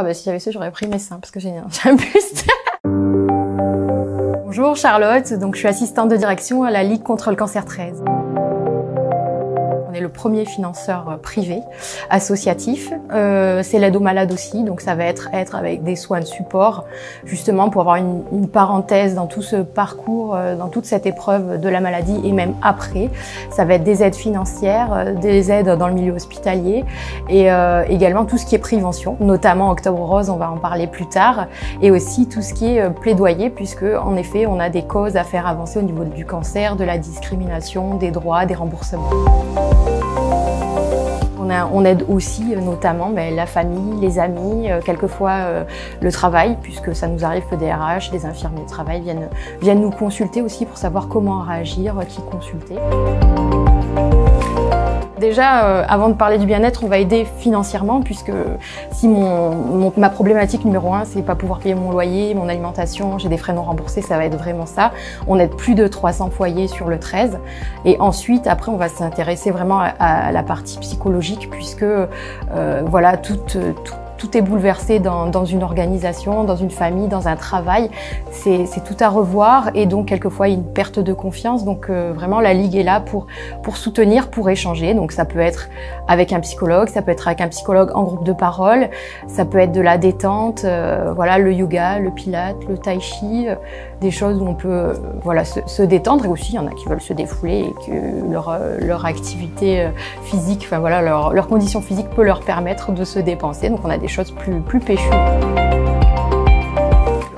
Ah bah s'il y avait ça, j'aurais pris mes seins parce que j'ai un buste. Bonjour Charlotte, donc je suis assistante de direction à la Ligue contre le cancer 13. On est le premier financeur privé associatif. C'est l'aide aux malades aussi, donc ça va être avec des soins de support, justement pour avoir une parenthèse dans tout ce parcours, dans toute cette épreuve de la maladie et même après. Ça va être des aides financières, des aides dans le milieu hospitalier et également tout ce qui est prévention, notamment Octobre Rose, on va en parler plus tard, et aussi tout ce qui est plaidoyer, puisque en effet on a des causes à faire avancer au niveau du cancer, de la discrimination, des droits, des remboursements. On aide aussi notamment la famille, les amis, quelquefois le travail, puisque ça nous arrive que des RH, des infirmiers de travail viennent nous consulter aussi pour savoir comment réagir, qui consulter. Déjà, avant de parler du bien-être, on va aider financièrement, puisque si ma problématique numéro 1, c'est pas pouvoir payer mon loyer, mon alimentation, j'ai des frais non remboursés, ça va être vraiment ça. On aide plus de 300 foyers sur le 13. Et ensuite, après, on va s'intéresser vraiment à la partie psychologique, puisque voilà, tout est bouleversé dans une organisation, dans une famille, dans un travail. C'est tout à revoir et donc quelquefois il y a une perte de confiance. Donc vraiment la Ligue est là pour soutenir, pour échanger. Donc ça peut être avec un psychologue, ça peut être avec un psychologue en groupe de parole, ça peut être de la détente, voilà, le yoga, le pilate, le tai chi, des choses où on peut voilà, se détendre. Et aussi il y en a qui veulent se défouler et que leur activité physique, enfin voilà, leur condition physique peut leur permettre de se dépenser. Donc on a des choses plus péchues.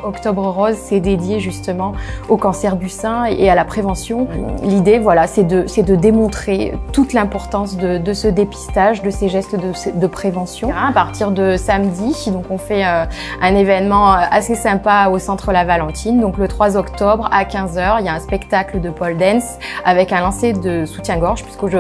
Octobre Rose, c'est dédié justement au cancer du sein et à la prévention. L'idée, voilà, c'est de démontrer toute l'importance de ce dépistage, de ces gestes de prévention. À partir de samedi, donc on fait un événement assez sympa au Centre La Valentine. Donc le 3 octobre à 15h, il y a un spectacle de pole dance avec un lancer de soutien-gorge, puisque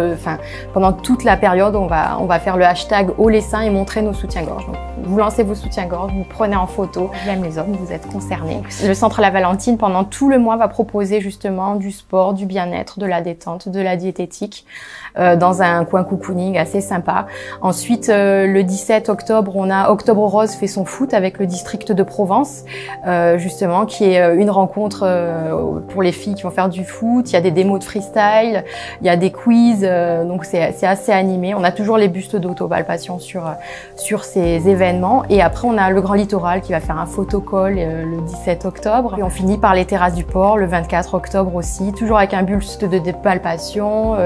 pendant toute la période, on va faire le hashtag haut les seins et montrer nos soutiens-gorge. Donc vous lancez vos soutiens-gorge, vous prenez en photo, même les hommes, vous êtes concernés. Le Centre La Valentine, pendant tout le mois, va proposer justement du sport, du bien-être, de la détente, de la diététique, dans un coin cocooning assez sympa. Ensuite, le 17 octobre, on a Octobre Rose fait son foot avec le district de Provence, justement, qui est une rencontre pour les filles qui vont faire du foot. Il y a des démos de freestyle, il y a des quiz, donc c'est assez animé. On a toujours les bustes d'autopalpation sur ces événements. Et après, on a le Grand Littoral qui va faire un photocall le 17 octobre. Et on finit par les terrasses du port le 24 octobre aussi, toujours avec un buste de palpation,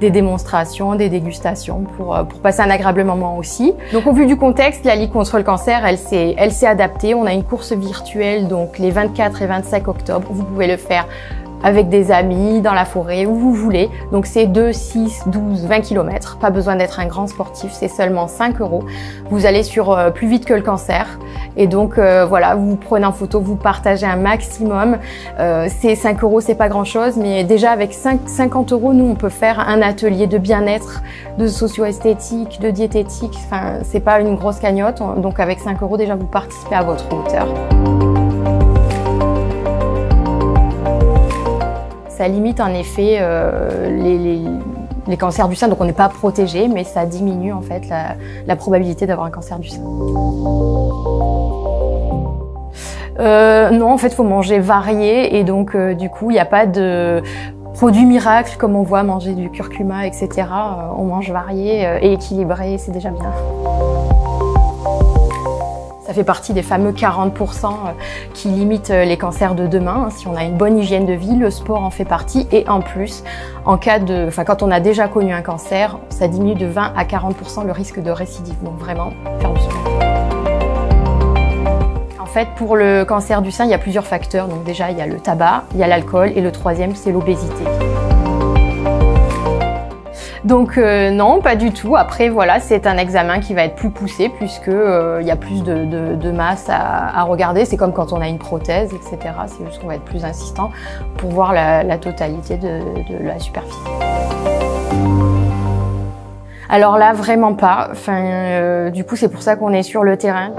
des démonstrations, des dégustations pour passer un agréable moment aussi. Donc au vu du contexte, la Ligue contre le cancer, elle s'est adaptée. On a une course virtuelle donc les 24 et 25 octobre. Vous pouvez le faire avec des amis, dans la forêt, où vous voulez. Donc c'est 2, 6, 12, 20 km. Pas besoin d'être un grand sportif, c'est seulement 5 €. Vous allez sur Plus vite que le cancer. Et donc voilà, vous prenez en photo, vous partagez un maximum. C'est 5 €, c'est pas grand chose, mais déjà avec 50 €, nous on peut faire un atelier de bien-être, de socio-esthétique, de diététique. Enfin, c'est pas une grosse cagnotte. Donc avec 5 € déjà vous participez à votre hauteur. Ça limite en effet les cancers du sein, donc on n'est pas protégé, mais ça diminue en fait la probabilité d'avoir un cancer du sein. Non, en fait, il faut manger varié et donc du coup, il n'y a pas de produit miracle comme on voit manger du curcuma, etc. On mange varié et équilibré, c'est déjà bien. Ça fait partie des fameux 40% qui limitent les cancers de demain. Si on a une bonne hygiène de vie, le sport en fait partie. Et en plus, quand on a déjà connu un cancer, ça diminue de 20 à 40% le risque de récidive. Donc vraiment, faire du sport. En fait, pour le cancer du sein, il y a plusieurs facteurs. Donc déjà, il y a le tabac, il y a l'alcool et le troisième, c'est l'obésité. Donc non, pas du tout. Après voilà, c'est un examen qui va être plus poussé puisque y a plus de masse à regarder. C'est comme quand on a une prothèse, etc. C'est juste qu'on va être plus insistant pour voir la totalité de la superficie. Alors là, vraiment pas. Enfin, du coup, c'est pour ça qu'on est sur le terrain.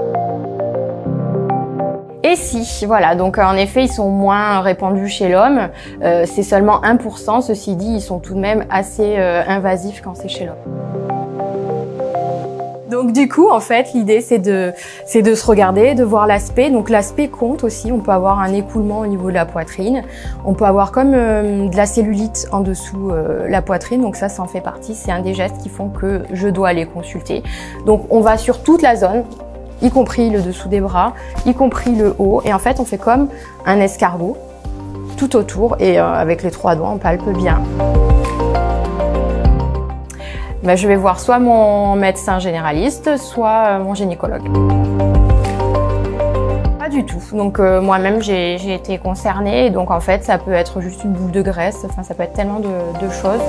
Et si, voilà, donc en effet, ils sont moins répandus chez l'homme. C'est seulement 1%. Ceci dit, ils sont tout de même assez invasifs quand c'est chez l'homme. Donc du coup, en fait, l'idée c'est de se regarder, de voir l'aspect. Donc l'aspect compte aussi. On peut avoir un écoulement au niveau de la poitrine. On peut avoir comme de la cellulite en dessous la poitrine. Donc ça en fait partie. C'est un des gestes qui font que je dois aller consulter. Donc on va sur toute la zone, y compris le dessous des bras, y compris le haut. Et en fait, on fait comme un escargot tout autour. Et avec les 3 doigts, on palpe bien. Je vais voir soit mon médecin généraliste, soit mon gynécologue. Pas du tout. Donc moi-même, j'ai été concernée. Et donc en fait, ça peut être juste une boule de graisse. Enfin, ça peut être tellement de choses.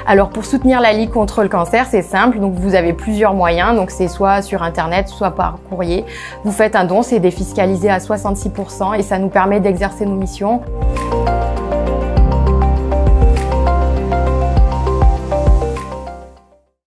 Alors pour soutenir la Ligue contre le cancer, c'est simple. Donc vous avez plusieurs moyens. Donc c'est soit sur internet, soit par courrier. Vous faites un don, c'est défiscalisé à 66% et ça nous permet d'exercer nos missions.